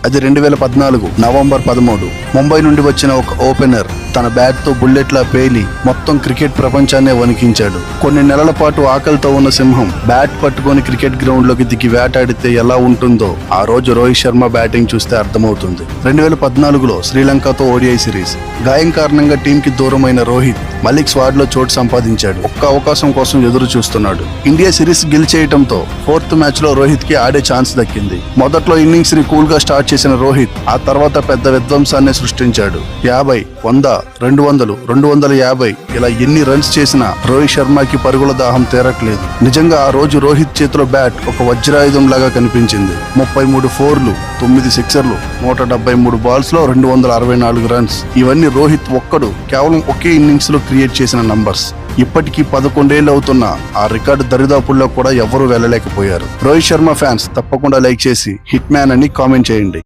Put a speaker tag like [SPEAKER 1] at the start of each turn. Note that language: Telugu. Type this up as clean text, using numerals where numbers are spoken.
[SPEAKER 1] అది 2014 నవంబర్ 13. ముంబై నుండి వచ్చిన ఒక ఓపెనర్ తన బ్యాట్ తో బుల్లెట్లా పేలి మొత్తం క్రికెట్ ప్రపంచాన్నే వణికించాడు. కొన్ని నెలల పాటు ఆకలితో ఉన్న సింహం బ్యాట్ పట్టుకొని క్రికెట్ గ్రౌండ్ లోకి దిగి వేటాడితే ఎలా ఉంటుందో ఆ రోజు రోహిత్ శర్మ బ్యాటింగ్ చూస్తే అర్థమవుతుంది. 2014లో శ్రీలంకతో ఓడిఐ సిరీస్. గాయం కారణంగా టీం కి దూరమైన రోహిత్ మళ్ళీ స్క్వాడ్ లో చోటు సంపాదించాడు. ఒక్క అవకాశం కోసం ఎదురు చూస్తున్నాడు. ఇండియా సిరీస్ గెలిచేయటంతో 4th మ్యాచ్ లో రోహిత్ కి ఆడే ఛాన్స్ దక్కింది. మొదట్లో ఇన్నింగ్స్ ని కూల్ గా స్టార్ట్ చేసిన రోహిత్ ఆ తర్వాత పెద్ద విధ్వంసాన్ని సృష్టించాడు. 50, 100, 200, 250 ఇలా ఎన్ని రన్స్ చేసినా రోహిత్ శర్మకి పరుగుల దాహం తీరట్లేదు. నిజంగా ఆ రోజు రోహిత్ చేతిలో బ్యాట్ ఒక వజ్రాయుధం లాగా కనిపించింది. 33 4లు, 9 సిక్సర్లు, 173 బాల్స్ లో 264 రన్స్. ఇవన్నీ రోహిత్ ఒక్కడు కేవలం ఒకే ఇన్నింగ్స్ లో క్రియేట్ చేసిన నంబర్స్. ఇప్పటికీ 11 ఏళ్ళు అవుతున్న ఆ రికార్డు దరిదాపుల్లో కూడా ఎవరూ వెళ్ళలేకపోయారు. రోహిత్ శర్మ ఫ్యాన్స్ తప్పకుండా లైక్ చేసి హిట్ మ్యాన్ అని కామెంట్ చేయండి.